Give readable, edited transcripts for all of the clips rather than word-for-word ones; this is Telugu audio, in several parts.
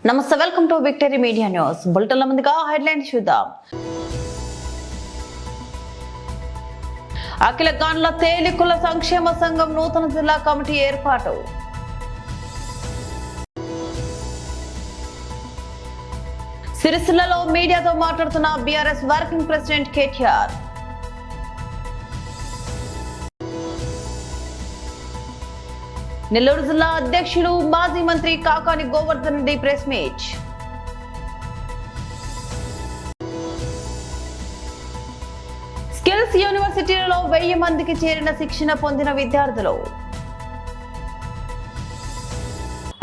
నమస్తే, welcome to victory media news. బులెటిన్ల ముందుగా హెడ్లైన్స్ చూద్దాం. అఖిల గాన్ల తేలికుల సంక్షేమ సంఘం నూతన జిల్లా కమిటీ ఏర్పాటు. సిరిసిల్లలో మీడియాతో మాట్లాడుతున్న బీఆర్ఎస్ వర్కింగ్ ప్రెసిడెంట్ కేటీఆర్. నెల్లూరు జిల్లా అధ్యక్షులు మాజీ మంత్రి Kakani Govardhan Reddy press meet. Skills యూనివర్సిటీలలో 1000 మందికి చేరిన శిక్షణ పొందిన విద్యార్థులు.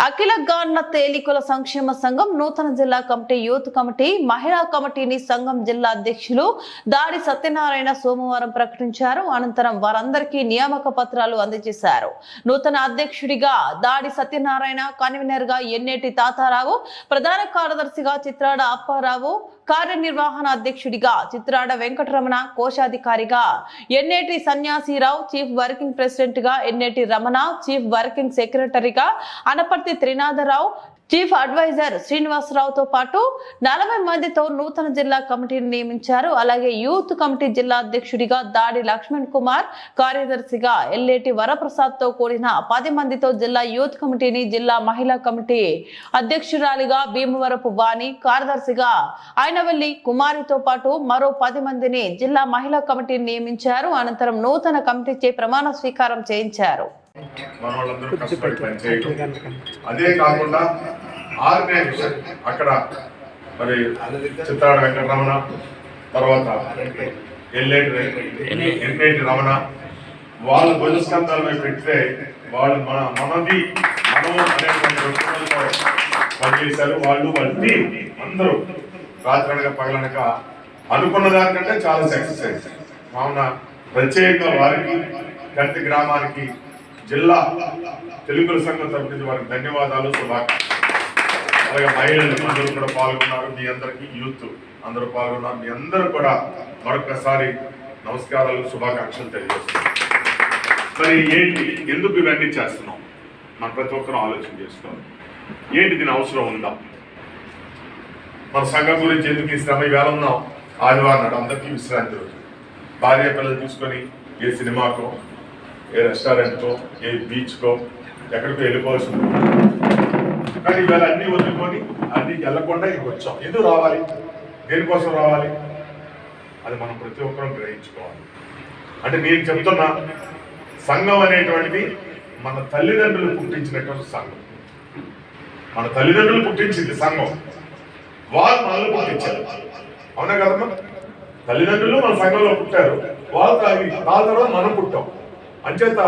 అఖిల గాన్ల తేలికుల సంక్షేమ సంఘం నూతన జిల్లా కమిటీ, యూత్ కమిటీ, మహిళా కమిటీని సంఘం జిల్లా అధ్యక్షులు దాడి సత్యనారాయణ సోమవారం ప్రకటించారు. అనంతరం వారందరికీ నియామక పత్రాలు అందజేశారు. నూతన అధ్యక్షుడిగా దాడి సత్యనారాయణ, కన్వీనర్ గా ఎన్నేటి తాతారావు, ప్రధాన కార్యదర్శిగా చిత్రాడ అప్పారావు, కార్యనిర్వహణ అధ్యక్షుడిగా చిత్రాడ వెంకటరమణ, కోశాధికారిగా Enneti Sanyasirao, chief working president గా ఎన్నేటి రమణ, చీఫ్ వర్కింగ్ సెక్రటరీగా అనపర్తి త్రినాథరావు, చీఫ్ అడ్వైజర్ శ్రీనివాసరావుతో పాటు 40 మందితో నూతన జిల్లా కమిటీని నియమించారు. అలాగే యూత్ కమిటీ జిల్లా అధ్యక్షుడిగా దాడి లక్ష్మణ్ కుమార్, కార్యదర్శిగా ఎల్లేటి వరప్రసాద్ తో కూడిన 10 మందితో జిల్లా యూత్ కమిటీని, జిల్లా మహిళా కమిటీ అధ్యక్షురాలిగా భీమవరపు వాణి, కార్యదర్శిగా ఆయనవల్లి కుమారితో పాటు మరో 10 మందిని జిల్లా మహిళా కమిటీని నియమించారు. అనంతరం నూతన కమిటీచే ప్రమాణ స్వీకారం చేయించారు. మనోళ్ళందరూ కష్టపడి పనిచేయడం, అదే కాకుండా ఆర్గనైజేషన్ అక్కడ మరి చిత్రాడ వెంకటరమణ, తర్వాత ఎన్నేటి రమణ, వాళ్ళు భుజస్కంధాలపై పెడితే వాళ్ళు మనది మనము అనేటువంటి దృక్పథంతో పనిచేశారు. వాళ్ళు వాళ్ళ టీం అందరూ రాత్రనక పగలనక అనుకున్న దానికంటే చాలా సక్సెస్ అయింది. కావున ప్రత్యేకంగా వారికి, గంటి గ్రామానికి, జిల్లా తెలుగుల సంఘం తరఫున వారికి ధన్యవాదాలు, శుభాకాంక్షలు. అలాగే మహిళలు అందరూ కూడా పాల్గొన్నారు. మీ అందరికీ యూత్ అందరూ పాల్గొన్నారు. మీ అందరూ కూడా మరొకసారి నమస్కారాలు, శుభాకాంక్షలు తెలియజేస్తున్నాం. మరి ఏంటి, ఎందుకు ఇవన్నీ చేస్తున్నాం, మన ప్రతి ఒక్కరూ ఆలోచన చేసుకోవాలి. ఏంటి దీని అవసరం ఉందా? మన సంఘం గురించి ఎందుకు ఈ శ్రమ? ఇవాళ ఉన్నాం ఆదివారం నాడు, అందరికీ విశ్రాంతి రోజు. భార్య పిల్లలు తీసుకొని ఏ సినిమాకో, ఏ రెస్టారెంట్కో, ఏ బీచ్కో, ఎక్కడికో వెళ్ళిపోవాల్సి ఉంది. కానీ ఇవాళ అన్నీ వదులుకొని అన్నీ వెళ్ళకుండా ఇక్కడికి వచ్చాం. ఎందుకు రావాలి, దేనికోసం రావాలి, అది మనం ప్రతి ఒక్కరూ గ్రహించుకోవాలి. అంటే నేను చెప్తున్నా, సంఘం అనేటువంటిది మన తల్లిదండ్రులు పుట్టించినటువంటి సంఘం. మన తల్లిదండ్రులు పుట్టించింది సంఘం, వాళ్ళు మనల్ని పుట్టించారు. అవునా కదమ్మా? తల్లిదండ్రులు మన సంఘంలో పుట్టారు, వాళ్ళ తర్వాత మనం పుట్టాం. అంచేత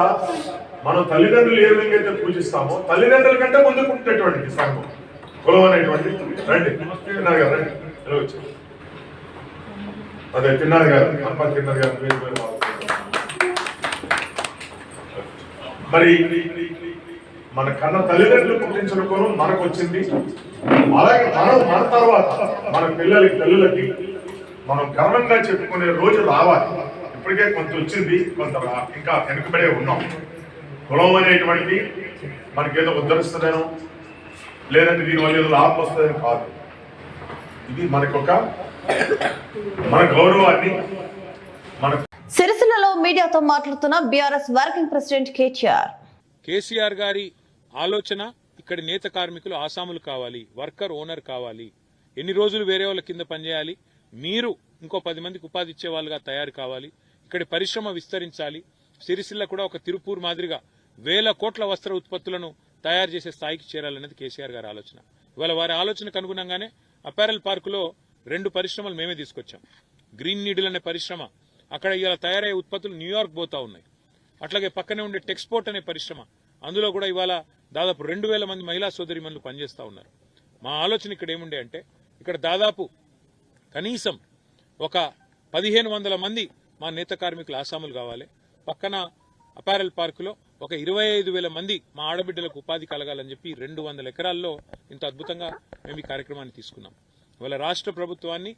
మనం తల్లిదండ్రులు ఏ విధంగా అయితే పూజిస్తామో, తల్లిదండ్రుల కంటే ముందు పుట్టినటువంటి సంఘం కులం అనేటువంటి. రండి, తిన్నారు గారు, రండి, ఎలా వచ్చారు? అదే తిన్నారు గారు, అమ్మ తిన్నారు గారు. మరి మన కన్న తల్లిదండ్రులు పుట్టించిన కులం మనకు వచ్చింది. అలాగే మన తర్వాత మన పిల్లలకి మనం గర్వంగా చెప్పుకునే రోజు రావాలి. ఇప్పటికే కొంత వచ్చింది, కొంత ఇంకా వెనుకబడే ఉన్నాం. కులం అనేటువంటిది మనకేదో ఉద్ధరిస్తుందేనో, లేదంటే దీనివల్ల ఏదో లాభం వస్తుందని కాదు. ఇది మనకొక మన గౌరవాన్ని. మన సిరిసిల్లలో మీడియాతో మాట్లాడుతున్న బీఆర్ఎస్ వర్కింగ్ ప్రెసిడెంట్ కేసీఆర్ గారి ఆలోచన, ఇక్కడి నేత కార్మికులు ఆసాములు కావాలి, వర్కర్ ఓనర్ కావాలి, ఎన్ని రోజులు వేరే వాళ్ళ కింద పనిచేయాలి, మీరు ఇంకో 10 మందికి ఉపాధి ఇచ్చే వాళ్ళుగా తయారు కావాలి, ఇక్కడి పరిశ్రమ విస్తరించాలి, సిరిసిల్ల కూడా ఒక తిరుపూర్ మాదిరిగా 1000 కోట్ల వస్త్ర ఉత్పత్తులను తయారు చేసే స్థాయికి చేరాలన్నది కేసీఆర్ గారి ఆలోచన. ఇవాళ వారి ఆలోచనకు అనుగుణంగానే అపారెల్ పార్కులో 2 పరిశ్రమలు మేమే తీసుకొచ్చాం. గ్రీన్ నీడిల్ అనే పరిశ్రమ, అక్కడ ఇవాళ తయారయ్యే ఉత్పత్తులు న్యూయార్క్ పోతా ఉన్నాయి. అట్లాగే పక్కనే ఉండే టెక్స్పోర్ట్ అనే పరిశ్రమ, అందులో కూడా ఇవాళ దాదాపు 2000 మంది మహిళా సోదరిమణులు పనిచేస్తూ ఉన్నారు. మా ఆలోచన ఇక్కడ ఏముండే అంటే, ఇక్కడ దాదాపు కనీసం ఒక 1500 మంది మా నేత కార్మికులు ఆసాములు కావాలి. పక్కన అపారెల్ పార్కులో ఒక 25,000 మంది మా ఆడబిడ్డలకు ఉపాధి కలగాలని చెప్పి 200 ఎకరాల్లో ఇంత అద్భుతంగా మేము ఈ కార్యక్రమాన్ని తీసుకున్నాం. ఇవాళ రాష్ట్ర ప్రభుత్వాన్ని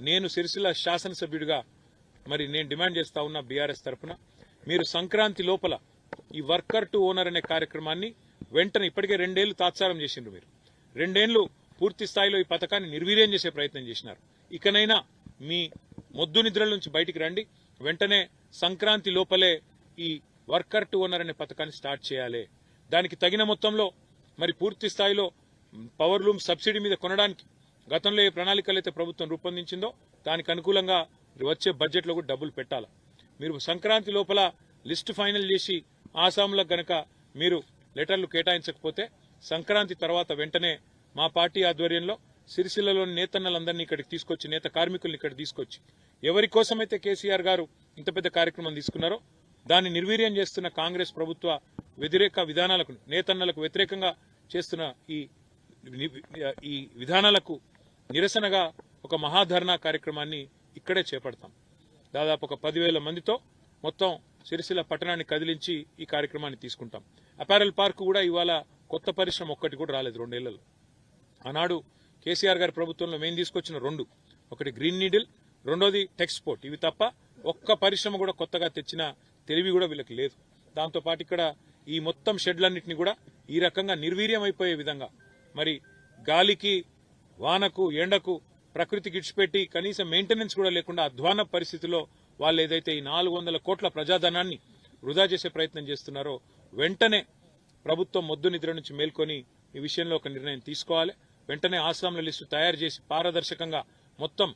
నేను సిరిసిల్ల శాసనసభ్యుడిగా మరి నేను డిమాండ్ చేస్తా ఉన్నా బీఆర్ఎస్ తరఫున, మీరు సంక్రాంతి లోపల ఈ వర్కర్ టు ఓనర్ అనే కార్యక్రమాన్ని వెంటనే, ఇప్పటికే 2 ఏళ్లు తాత్సారం చేసిండ్రు మీరు, 2 ఏళ్లు పూర్తి స్థాయిలో ఈ పథకాన్ని నిర్వీర్యం చేసే ప్రయత్నం చేసినారు. ఇకనైనా మీ మొద్దు నిద్రల నుంచి బయటికి రండి. వెంటనే సంక్రాంతి లోపలే ఈ వర్కర్ టు ఓనర్ అనే పథకాన్ని స్టార్ట్ చేయాలి. దానికి తగిన మొత్తంలో మరి పూర్తి స్థాయిలో పవర్ లూమ్ సబ్సిడీ మీద కొనడానికి గతంలో ఏ ప్రణాళికలు అయితే ప్రభుత్వం రూపొందించిందో దానికి అనుకూలంగా వచ్చే బడ్జెట్లో కూడా డబ్బులు పెట్టాలి. మీరు సంక్రాంతి లోపల లిస్టు ఫైనల్ చేసి ఆసాములకు గనక మీరు లెటర్లు కేటాయించకపోతే సంక్రాంతి తర్వాత వెంటనే మా పార్టీ ఆధ్వర్యంలో సిరిసిల్లలోని నేతన్నలందరినీ ఇక్కడికి తీసుకొచ్చి నేత కార్మికుల్ని ఇక్కడ తీసుకొచ్చి ఎవరి కోసమైతే కేసీఆర్ గారు ఇంత పెద్ద కార్యక్రమం తీసుకున్నారో దాన్ని నిర్వీర్యం చేస్తున్న కాంగ్రెస్ ప్రభుత్వ వ్యతిరేక విధానాలకు నేతన్నలకు వ్యతిరేకంగా చేస్తున్న ఈ విధానాలకు నిరసనగా ఒక మహాధర్నా కార్యక్రమాన్ని ఇక్కడే చేపడతాం. దాదాపు ఒక 10,000 మందితో మొత్తం సిరిసిల్ల పట్టణాన్ని కదిలించి ఈ కార్యక్రమాన్ని తీసుకుంటాం. అపారెల్ పార్క్ కూడా ఇవాళ కొత్త పరిశ్రమ ఒక్కటి కూడా రాలేదు 2 ఏళ్లలో. ఆనాడు కేసీఆర్ గారి ప్రభుత్వంలో మేము తీసుకొచ్చిన 2, ఒకటి గ్రీన్ నీడిల్, రెండోది టెక్స్పోర్ట్. ఇవి తప్ప ఒక్క పరిశ్రమ కూడా కొత్తగా తెచ్చిన తెలివి కూడా వీళ్ళకి లేదు. దాంతోపాటు ఇక్కడ ఈ మొత్తం షెడ్లన్నింటినీ కూడా ఈ రకంగా నిర్వీర్యం అయిపోయే విధంగా మరి గాలికి వానకు ఎండకు ప్రకృతికి ఇడిచిపెట్టి కనీసం మెయింటెనెన్స్ కూడా లేకుండా అధ్వాన పరిస్థితిలో వాళ్ళు ఏదైతే ఈ 400 కోట్ల ప్రజాధనాన్ని వృధా చేసే ప్రయత్నం చేస్తున్నారో వెంటనే ప్రభుత్వం మొద్దు నిద్ర నుంచి మేల్కొని ఈ విషయంలో ఒక నిర్ణయం తీసుకోవాలి. వెంటనే ఆసాముల లిస్టు తయారు చేసి పారదర్శకంగా మొత్తం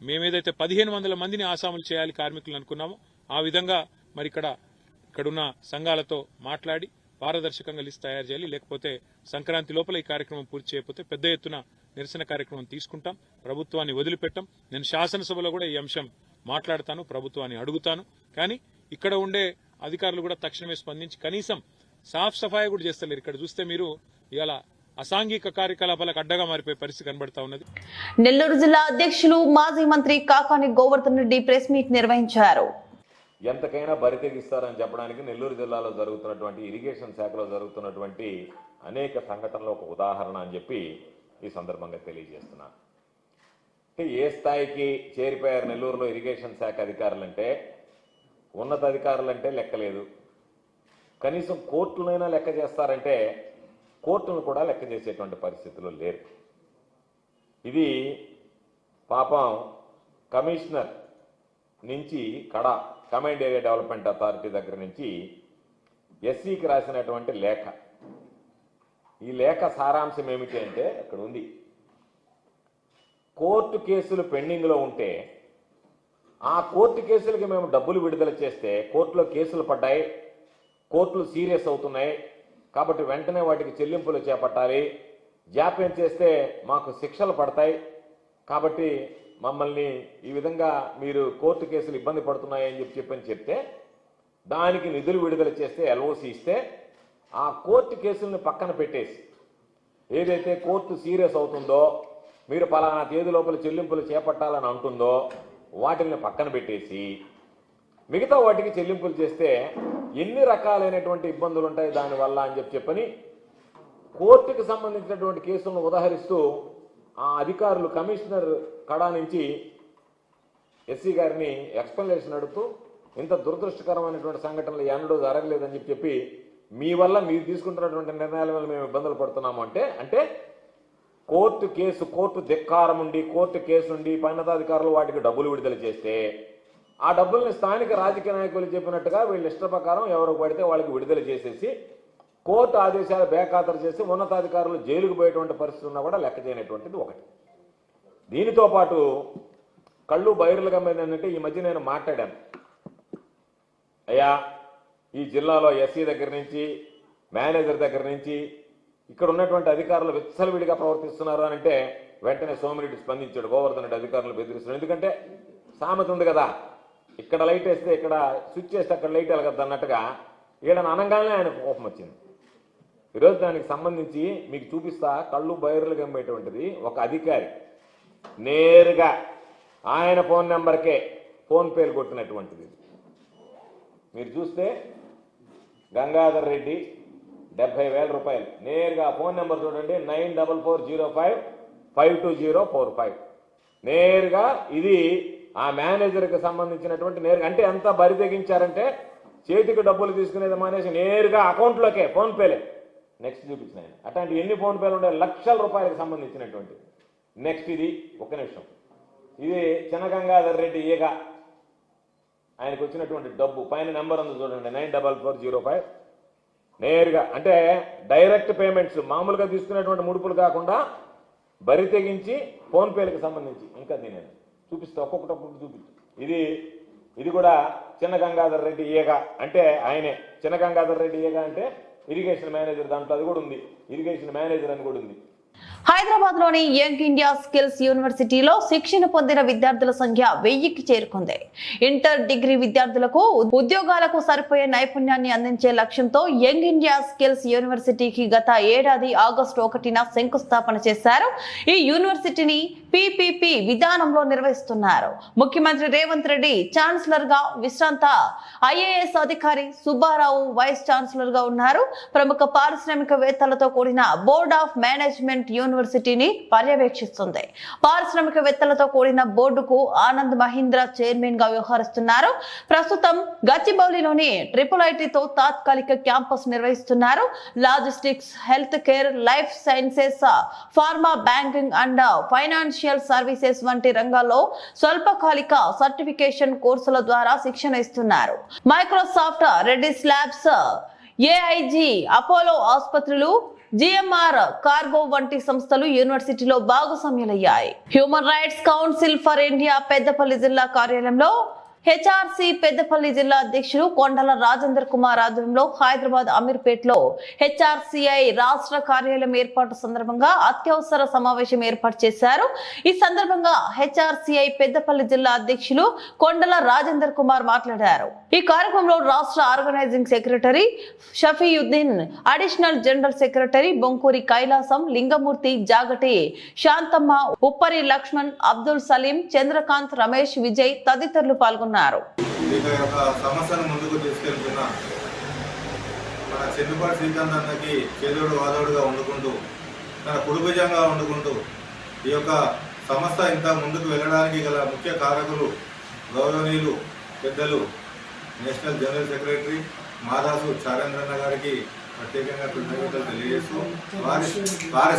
మేమేదైతే 1500 మందిని ఆసాములు చేయాలి కార్మికులు అనుకున్నామో ఆ విధంగా మరి ఇక్కడున్న సంఘాలతో మాట్లాడి పారదర్శకంగా లిస్ట్ తయారు చేయాలి. లేకపోతే సంక్రాంతి లోపల ఈ కార్యక్రమం పూర్తి చేయకపోతే పెద్ద ఎత్తున నిరసన కార్యక్రమం తీసుకుంటాం. ప్రభుత్వాన్ని వదిలిపెట్టాం. నేను శాసనసభలో కూడా ఈ అంశం మాట్లాడతాను, ప్రభుత్వాన్ని అడుగుతాను. కానీ ఇక్కడ ఉండే అధికారులు కూడా తక్షణమే స్పందించి కనీసం సాఫ్ సఫాయి కూడా చేస్తలేరు. ఇక్కడ చూస్తే మీరు ఇలా అసాంఘిక కార్యకలాపాలకు అడ్డగా మారిపోయే పరిస్థితి కనబడతా ఉన్నది. నెల్లూరు జిల్లా అధ్యక్షులు మాజీ మంత్రి కాకాని గోవర్ధన్ రెడ్డి ప్రెస్ మీట్ నిర్వహించారు. ఎంతకైనా బరి తెగిస్తారని చెప్పడానికి నెల్లూరు జిల్లాలో జరుగుతున్నటువంటి ఇరిగేషన్ శాఖలో జరుగుతున్నటువంటి అనేక సంఘటనలు ఒక ఉదాహరణ అని చెప్పి ఈ సందర్భంగా తెలియజేస్తున్నాను. ఏ స్థాయికి చేరిపోయారు నెల్లూరులో ఇరిగేషన్ శాఖ అధికారులంటే ఉన్నతాధికారులంటే లెక్కలేదు. కనీసం కోర్టులైనా లెక్క చేస్తారంటే కోర్టును కూడా లెక్క చేసేటువంటి పరిస్థితులు లేరు. ఇది పాపం కమిషనర్ నుంచి కమాండ్ ఏరియా డెవలప్మెంట్ అథారిటీ దగ్గర నుంచి ఎస్సీకి రాసినటువంటి లేఖ. ఈ లేఖ సారాంశం ఏమిటి అంటే అక్కడ ఉంది, కోర్టు కేసులు పెండింగ్లో ఉంటే ఆ కోర్టు కేసులకి మేము డబ్బులు విడుదల చేస్తే కోర్టులో కేసులు పడ్డాయి, కోర్టులు సీరియస్ అవుతున్నాయి కాబట్టి వెంటనే వాటికి చెల్లింపులు చేపట్టాలి, జాప్యం చేస్తే మాకు శిక్షలు పడతాయి కాబట్టి మమ్మల్ని ఈ విధంగా మీరు కోర్టు కేసులు ఇబ్బంది పడుతున్నాయని చెప్తే దానికి నిధులు విడుదల చేస్తే ఎల్ఓసి ఇస్తే ఆ కోర్టు కేసులను పక్కన పెట్టేసి ఏదైతే కోర్టు సీరియస్ అవుతుందో మీరు పలానా తేదీ లోపల చెల్లింపులు చేపట్టాలని అంటుందో వాటిని పక్కన పెట్టేసి మిగతా వాటికి చెల్లింపులు చేస్తే ఎన్ని రకాలైనటువంటి ఇబ్బందులు ఉంటాయి దానివల్ల అని చెప్పని కోర్టుకు సంబంధించినటువంటి కేసులను ఉదాహరిస్తూ ఆ అధికారులు కమిషనర్ కడా నుంచి ఎస్సీ గారిని ఎక్స్ప్లెనేషన్ అడుగుతూ ఇంత దురదృష్టకరమైనటువంటి సంఘటనలు ఎన్నడూ జరగలేదని చెప్పి మీ వల్ల మీరు తీసుకుంటున్నటువంటి నిర్ణయాల వల్ల మేము ఇబ్బందులు పడుతున్నాము అంటే కోర్టు ధిక్కారం ఉండి కోర్టు కేసు ఉండి పైనతాధికారులు వాటికి డబ్బులు విడుదల చేస్తే ఆ డబ్బుల్ని స్థానిక రాజకీయ నాయకులు చెప్పినట్టుగా వీళ్ళ ఇష్ట ప్రకారం ఎవరికి పడితే వాళ్ళకి విడుదల చేసేసి కోర్టు ఆదేశాలు బేఖాతరు చేసి ఉన్నతాధికారులు జైలుకు పోయేటువంటి పరిస్థితి ఉన్నా కూడా లెక్క చేయనటువంటిది ఒకటి. దీనితో పాటు కళ్ళు బైరులుగా ఏంటంటే ఈ మధ్య నేను మాట్లాడాను, అయ్యా ఈ జిల్లాలో ఎస్సీ దగ్గర నుంచి మేనేజర్ దగ్గర నుంచి ఇక్కడ ఉన్నటువంటి అధికారులు విచ్చలవిడిగా ప్రవర్తిస్తున్నారు అని అంటే వెంటనే సోమిరెడ్డి స్పందించాడు. గోవర్ధన్ రెడ్డి అధికారులు బెదిరిస్తున్నాడు. ఎందుకంటే సామెత ఉంది కదా, ఇక్కడ లైట్ వేస్తే ఇక్కడ స్విచ్ వేస్తే అక్కడ లైట్ వెలగద్దు అన్నట్టుగా వీళ్ళని అనగానే ఆయన కోపం వచ్చింది. ఈరోజు దానికి సంబంధించి మీకు చూపిస్తా. కళ్ళు బైర్లు గమ్మేటువంటిది ఒక అధికారి నేరుగా ఆయన ఫోన్ నెంబర్కే ఫోన్ పేలు కొట్టినటువంటిది. మీరు చూస్తే గంగాధర్ రెడ్డి 70,000 రూపాయలు నేరుగా ఫోన్ నెంబర్ చూడండి, 9440552045 నేరుగా ఇది ఆ మేనేజర్కి సంబంధించినటువంటి నేరుగా. అంటే ఎంత బరి తెగించారంటే చేతికి డబ్బులు తీసుకునేది మానేసి నేరుగా అకౌంట్లోకే ఫోన్ పేలే నెక్స్ట్ చూపించిన ఆయన అట్లాంటి ఎన్ని ఫోన్ పేలు ఉండే లక్షల రూపాయలకు సంబంధించినటువంటి. నెక్స్ట్ ఇది ఒక్క నిమిషం, ఇది చినగంగాధర్ రెడ్డి ఈగ ఆయనకు వచ్చినటువంటి డబ్బు పైన నెంబర్ ఉంది చూడండి 94405. నేరుగా అంటే డైరెక్ట్ పేమెంట్స్, మామూలుగా తీసుకునేటువంటి ముడుపులు కాకుండా బరి తెగించి ఫోన్పేలకు సంబంధించి. ఇంకా నేను చూపిస్తా, ఒక్కొక్కటి చూపిస్తా. ఇది కూడా చిన్న గంగాధర్ రెడ్డి ఈగ అంటే ఆయనే. చిన్న గంగాధర్ రెడ్డి ఈగ అంటే ఇరిగేషన్ మేనేజర్, దాంట్లో అది కూడా ఉంది, ఇరిగేషన్ మేనేజర్ అని కూడా ఉంది. హైదరాబాద్ లోని యంగ్ ఇండియా స్కిల్స్ యూనివర్సిటీలో శిక్షణ పొందిన విద్యార్థుల సంఖ్య 1000కి చేరుకుంది. ఇంటర్ డిగ్రీ విద్యార్థులకు ఉద్యోగాలకు సరిపోయే నైపుణ్యాన్ని అందించే లక్ష్యంతో యంగ్ ఇండియా స్కిల్స్ యూనివర్సిటీకి గత ఏడాది ఆగస్టు 1న శంకుస్థాపన చేశారు. ఈ యూనివర్సిటీని PPP విధానంలో నిర్వహిస్తున్నారు. ముఖ్యమంత్రి రేవంత్ రెడ్డి ఛాన్సలర్ గా, విశ్రాంత IAS అధికారి సుబ్బారావు వైస్ ఛాన్సలర్ గా ఉన్నారు. ప్రముఖ పారిశ్రామికవేత్తలతో కూడిన బోర్డ్ ఆఫ్ మేనేజ్మెంట్ యూనివర్సిటీని పర్యవేక్షిస్తుంది. పారిశ్రామికవేత్తలతో కూడిన బోర్డుకు ఆనంద్ మహీంద్రా చైర్మన్ గా వ్యవహరిస్తున్నారు. ప్రస్తుతం గచ్చిబౌలిలోని IIITతో తాత్కాలిక క్యాంపస్ నిర్వహిస్తున్నారు. Logistics, health care, life sciences, pharma, banking and financial services వంటి రంగాల్లో స్వల్పకాలిక సర్టిఫికేషన్ కోర్సుల ద్వారా శిక్షణ ఇస్తున్నారు. Microsoft, Reddy's labs, AIG, Apollo ఆసుపత్రులు, GMR కార్గో వంటి సంస్థలు యూనివర్సిటీలో భాగస్వామ్యులయ్యాయి. Human rights council for India Peddapalli జిల్లా కార్యాలయంలో HRC పెద్దపల్లి జిల్లా అధ్యక్షులు కొండల రాజేందర్ కుమార్ ఆధ్వర్యంలో హైదరాబాద్ అమీర్పేటలో HRCI రాష్ట్ర కార్యాలయం ఏర్పాటు సందర్భంగా అత్యవసర సమావేశం ఏర్పాటు చేశారు. ఈ సందర్భంగా HRCI పెద్దపల్లి జిల్లా అధ్యక్షులు కొండల రాజేందర్ కుమార్ మాట్లాడారు. ఈ కార్యక్రమంలో రాష్ట్ర organising secretary Shafiuddin, additional general secretary Bonkuri Kailasam, Lingamurthy, Jagati Shanthamma, Uppari Laxman, Abdul Saleem, Chandrakanth, Ramesh, Vijay తదితరులు పాల్గొన్నారు. సమస్యను ముందుకు తీసుకెళ్తున్న మన చెన్నుపాటి శ్రీకాంత్ అన్నకి చేదోడు వాదోడుగా వండుకుంటూ, తన కుడుభుజంగా వండుకుంటూ ఈ యొక్క సంస్థ ఇంత ముందుకు వెళ్ళడానికి గల ముఖ్య కారకులు గౌరవనీయులు పెద్దలు నేషనల్ జనరల్ సెక్రటరీ మాదాసు చారేంద్రన్న గారికి ప్రత్యేకంగా కృతజ్ఞతలు తెలియజేస్తూ, వారి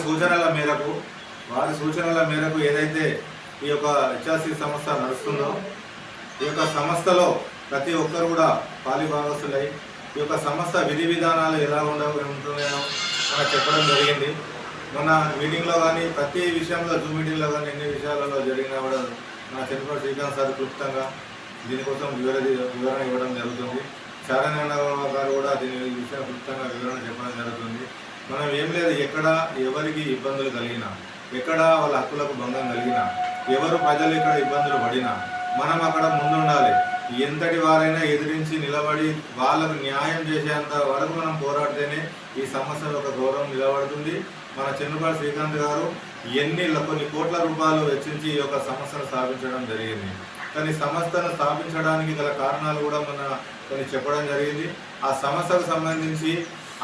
సూచనల మేరకు ఏదైతే ఈ యొక్క HRC సంస్థ నడుస్తుందో, ఈ యొక్క సంస్థలో ప్రతి ఒక్కరు కూడా పాలిభాగస్తులై ఈ యొక్క సంస్థ విధి విధానాలు ఎలా ఉంటున్నాయో మనకు చెప్పడం జరిగింది. మన మీటింగ్లో కానీ ప్రతి విషయంలో జూమ్ మీటింగ్లో కానీ ఎన్ని విషయాలలో జరిగినా కూడా మన చెన్నుపాటి శ్రీకాంత్ సార్ క్లుప్తంగా దీనికోసం వివరణ ఇవ్వడం జరుగుతుంది. చారణ్య గారు కూడా దీని విషయం క్లుప్తంగా వివరణ చెప్పడం జరుగుతుంది. మనం ఏం లేదు, ఎక్కడ ఎవరికి ఇబ్బందులు కలిగినా, ఎక్కడ వాళ్ళ హక్కులకు భంగం కలిగినా, ఎవరు ప్రజలు ఇక్కడ ఇబ్బందులు పడినా మనం అక్కడ ముందుండాలి. ఎంతటి వారైనా ఎదిరించి నిలబడి వాళ్ళకు న్యాయం చేసేంత వరకు మనం పోరాడితేనే ఈ సమస్యలో ఒక గౌరవం నిలబడుతుంది. మన చెన్నుపాటి శ్రీకాంత్ గారు కొన్ని కోట్ల రూపాయలు వెచ్చించి ఈ యొక్క సంస్థను స్థాపించడం జరిగింది. కానీ సంస్థను స్థాపించడానికి గల కారణాలు కూడా కొన్ని చెప్పడం జరిగింది. ఆ సంస్థకు సంబంధించి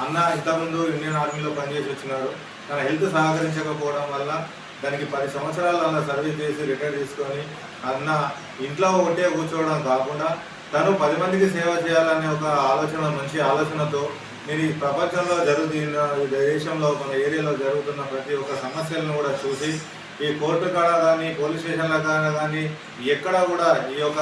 అన్న ఇంతకుముందు ఇండియన్ ఆర్మీలో పనిచేసి వచ్చినారు. తన హెల్త్ సహకరించకపోవడం వల్ల దానికి 10 సంవత్సరాలు అలా సర్వీస్ చేసి రిటైర్ తీసుకొని అన్న ఇంట్లో ఒకటే కూర్చోవడం కాకుండా తను 10 మందికి సేవ చేయాలనే ఒక మంచి ఆలోచనతో నేను ఈ ప్రపంచంలో జరుగుతున్న ఈ దేశంలో మన ఏరియాలో జరుగుతున్న ప్రతి ఒక్క సమస్యలను కూడా చూసి ఈ కోర్టు కాడ కానీ పోలీస్ స్టేషన్ల కాడ కానీ ఎక్కడ కూడా ఈ యొక్క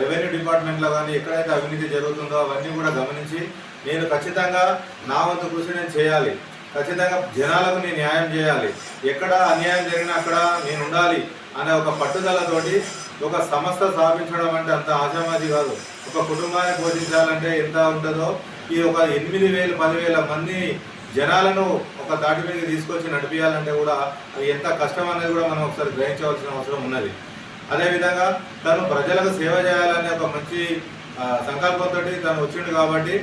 రెవెన్యూ డిపార్ట్మెంట్లో కానీ ఎక్కడైతే అవినీతి జరుగుతుందో అవన్నీ కూడా గమనించి నేను ఖచ్చితంగా నా వంతు కృషి నేను చేయాలి, ఖచ్చితంగా జనాలకు నేను న్యాయం చేయాలి, ఎక్కడ అన్యాయం జరిగినా అక్కడ నేను ఉండాలి అనే ఒక పట్టుదలతోటి ఒక సంస్థ స్థాపించడం అంటే అంత ఆశామాజీ కాదు. ఒక కుటుంబాన్ని పోషించాలంటే ఎంత ఉంటుందో ఈ ఒక 8,000 10,000 మంది జనాలను ఒక దాటి మీదకి తీసుకొచ్చి నడిపించాలంటే కూడా అది ఎంత కష్టం అనేది కూడా మనం ఒకసారి గ్రహించవలసిన అవసరం ఉన్నది. అదేవిధంగా తను ప్రజలకు సేవ చేయాలనే ఒక మంచి సంకల్పంతో తను వచ్చిండు కాబట్టి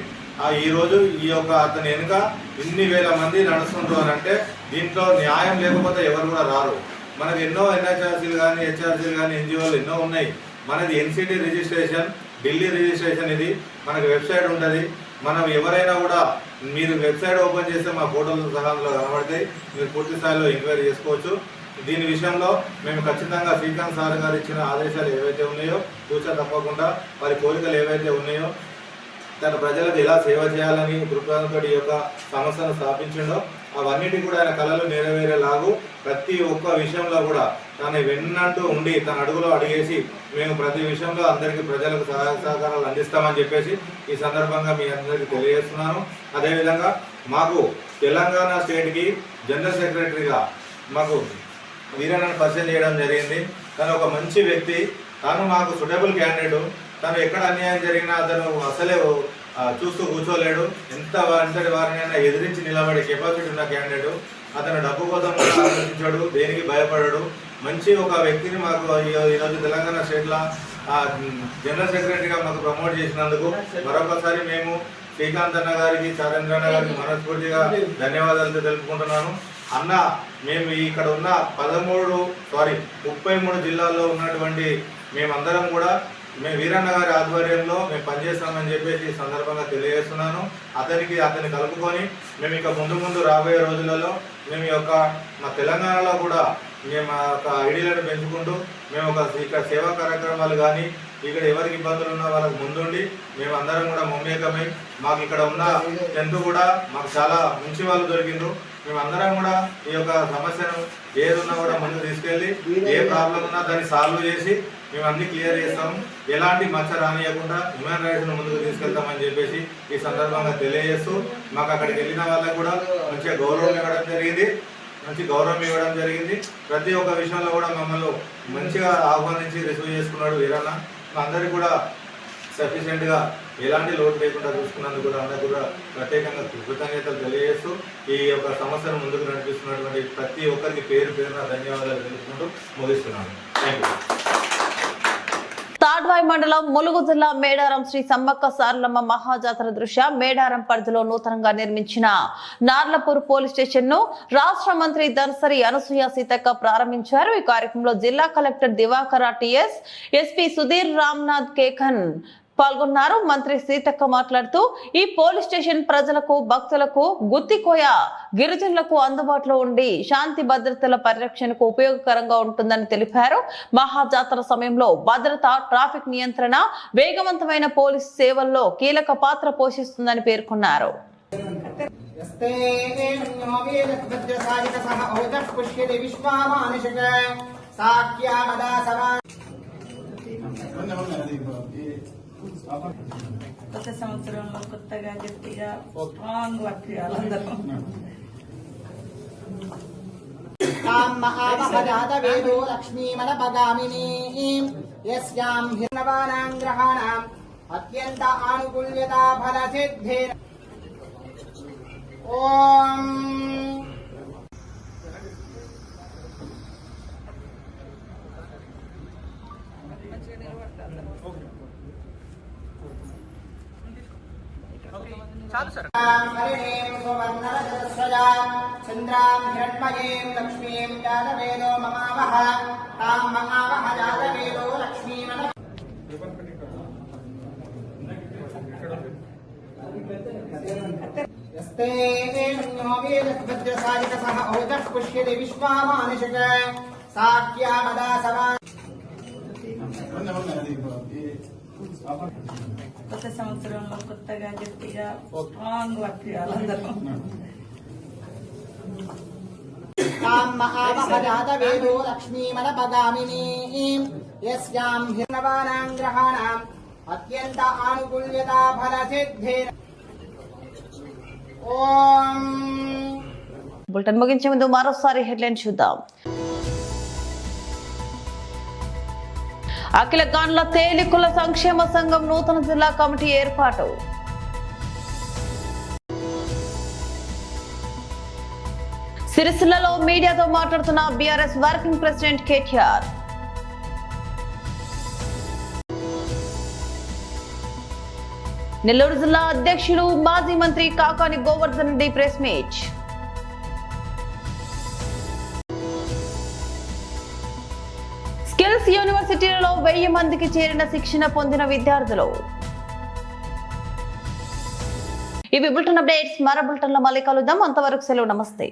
ఈరోజు ఈ యొక్క అతని వెనుక ఇన్ని వేల మంది నడుస్తుంటారు అని అంటే దీంట్లో న్యాయం లేకపోతే ఎవరు కూడా రారు. మనకు ఎన్నో NHRCలు కానీ HRCలు కానీ NGOలు ఎన్నో ఉన్నాయి. మనది NCT రిజిస్ట్రేషన్, ఢిల్లీ రిజిస్ట్రేషన్, ఇది మనకు వెబ్సైట్ ఉంటుంది. మనం ఎవరైనా కూడా మీరు వెబ్సైట్ ఓపెన్ చేస్తే మా ఫోటోలు సహా అందులో కనబడతాయి. మీరు పూర్తి స్థాయిలో ఎంక్వైరీ చేసుకోవచ్చు. దీని విషయంలో మేము ఖచ్చితంగా శ్రీకాంత్ సార్ గారు ఇచ్చిన ఆదేశాలు ఏవైతే ఉన్నాయో తప్పకుండా వారి కోరికలు ఏవైతే ఉన్నాయో తన ప్రజలకు ఎలా సేవ చేయాలని దృక్పథంతో ఈ యొక్క సంస్థను స్థాపించిండో అవన్నిటి కూడా ఆయన కళలు నెరవేరేలాగు ప్రతి ఒక్క విషయంలో కూడా తను వెన్నట్టు ఉండి తన అడుగులో అడిగేసి మేము ప్రతి విషయంలో అందరికీ ప్రజలకు సహాయ సహకారాలు అందిస్తామని చెప్పేసి ఈ సందర్భంగా మీ అందరికీ తెలియజేస్తున్నాను. అదేవిధంగా మాకు తెలంగాణ స్టేట్కి జనరల్ సెక్రటరీగా మాకు వీరన్నను పరిచయం చేయడం జరిగింది. తను ఒక మంచి వ్యక్తి, తను మాకు సూటబుల్ క్యాండిడేట్. తను ఎక్కడ అన్యాయం జరిగినా అతను అసలే చూస్తూ కూర్చోలేడు. ఎంతటి వారినైనా ఎదిరించి నిలబడే కెపాసిటీ ఉన్న క్యాండిడేట్. అతను డబ్బు కోసం కూడా ఆలోచించాడు, దేనికి భయపడాడు. మంచి ఒక వ్యక్తిని మాకు ఈరోజు తెలంగాణ స్టేట్లో జనరల్ సెక్రటరీగా మాకు ప్రమోట్ చేసినందుకు మరొకసారి మేము శ్రీకాంత్ అన్న గారికి, చారేంద్ర అన్న గారికి మనస్ఫూర్తిగా ధన్యవాదాలు తెలుపుకుంటున్నాను. అన్న, మేము ఇక్కడ ఉన్న 33 జిల్లాల్లో ఉన్నటువంటి మేమందరం కూడా మేము వీరన్న గారి ఆధ్వర్యంలో మేము పనిచేస్తామని చెప్పేసి ఈ సందర్భంగా తెలియజేస్తున్నాను. అతన్ని కలుపుకొని మేము ఇక ముందు రాబోయే రోజులలో మేము మా తెలంగాణలో కూడా మేము ఒక ఐడియాలను పెంచుకుంటూ మేము ఇక్కడ సేవా కార్యక్రమాలు కానీ ఇక్కడ ఎవరికి ఇబ్బందులు ఉన్నా వాళ్ళకి ముందుండి మేము అందరం కూడా మమేకమై మాకు ఇక్కడ ఉన్న టెంత్ కూడా మాకు చాలా మంచి వాళ్ళు దొరికిండ్రు. మేమందరం కూడా ఈ యొక్క సమస్యను ఏది ఉన్నా కూడా ముందుకు తీసుకెళ్ళి ఏ ప్రాబ్లం ఉన్నా దాన్ని సాల్వ్ చేసి మేము అన్ని క్లియర్ చేస్తాం. ఎలాంటి మచ్చ రానియకుండా హ్యూమన్ రైట్స్ను ముందుకు తీసుకెళ్తామని చెప్పేసి ఈ సందర్భంగా తెలియజేస్తూ మాకు అక్కడికి వెళ్ళిన వాళ్ళకు కూడా మంచి గౌరవం ఇవ్వడం జరిగింది. ప్రతి ఒక్క విషయంలో కూడా మమ్మల్ని మంచిగా ఆహ్వానించి రిసీవ్ చేసుకున్నాడు వీరన్న. మా అందరికీ కూడా సఫిషియెంట్గా ఎలాంటి లోటు లేకుండా చూసుకున్నందుకు కూడా అందరూ కూడా ప్రత్యేకంగా కృతజ్ఞతలు తెలియజేస్తూ ఈ యొక్క సమస్యను ముందుకు నడిపిస్తున్నటువంటి ప్రతి ఒక్కరికి పేరున ధన్యవాదాలు తెలుపుకుంటూ ముగిస్తున్నాను. Thank you. తాడ్వాయి మండలం ములుగు జిల్లా మేడారం శ్రీ సమ్మక్క సారలమ్మ మహాజాతర దృష్ట్యా మేడారం పరిధిలో నూతనంగా నిర్మించిన నార్లపూర్ పోలీస్ స్టేషన్ ను రాష్ట్ర మంత్రి దర్శరి అనసూయ సీతక్క ప్రారంభించారు. ఈ కార్యక్రమంలో జిల్లా collector Divakar TS, SP Sudheer Ramnath Kekan పాల్గొన్నారు. మంత్రి సీతక్క మాట్లాడుతూ ఈ పోలీస్ స్టేషన్ ప్రజలకు, భక్తులకు, గుత్తికోయ గిరిజనులకు అందుబాటులో ఉండి శాంతి భద్రతల పరిరక్షణకు ఉపయోగకరంగా ఉంటుందని తెలిపారు. మహాజాతర సమయంలో భద్రత, ట్రాఫిక్ నియంత్రణ, వేగవంతమైన పోలీసు సేవల్లో కీలక పాత్ర పోషిస్తుందని పేర్కొన్నారు. కొత్త సంవత్సరంలో కొత్తగా గట్టిగా స్ట్రాంగ్ వర్క్ చేయాలందరూ. యస్యాం హిర్నవానాం గ్రహాణాం అత్యంత ఆనుకూల్యతా ఫల సిద్ధి. ఓం చంద్రాం హిరణ్మయీం లక్ష్మీం జాతవేదో మమావహ తాం మమావహ జాతవేదో లక్ష్మీమన. యస్తే ఏనో వేదభద్రసారికసః ఓజః పుష్యతి విశ్వామానుషక సాఖ్యామదా సవా. కొత్త సంవత్సరంలో కొత్తగా గట్టిగా స్ట్రాంగ్ వర్క్ చేయాలందరూ. జాతవేదో లక్ష్మీమనపగామినీ యస్యాం హిర్నవానాం గ్రహాణాం అత్యంత ఆనుకూల్యతా ఫల సిద్ధి. ఓం. బులెటిన్ ముగించే ముందు మరోసారి హెడ్లైన్ చూద్దాం. అఖిల గాన్ల తేలికుల సంక్షేమ సంఘం నూతన జిల్లా కమిటీ ఏర్పాటు. సిరిసిల్లలో మీడియాతో మాట్లాడుతున్న బీఆర్ఎస్ వర్కింగ్ ప్రెసిడెంట్ కేటీఆర్. నెల్లూరు జిల్లా అధ్యక్షులు మాజీ మంత్రి Kakani Govardhan Reddy press meet. Skills యూనివర్సిటీలలో 1000 మందికి చేరిన శిక్షణ పొందిన విద్యార్థులు. ఇవి బులెటిన్ అప్డేట్స్. మరో బులెటిన్లో మళ్ళీ కలుద్దాం. అంతవరకు సెలవు. నమస్తే.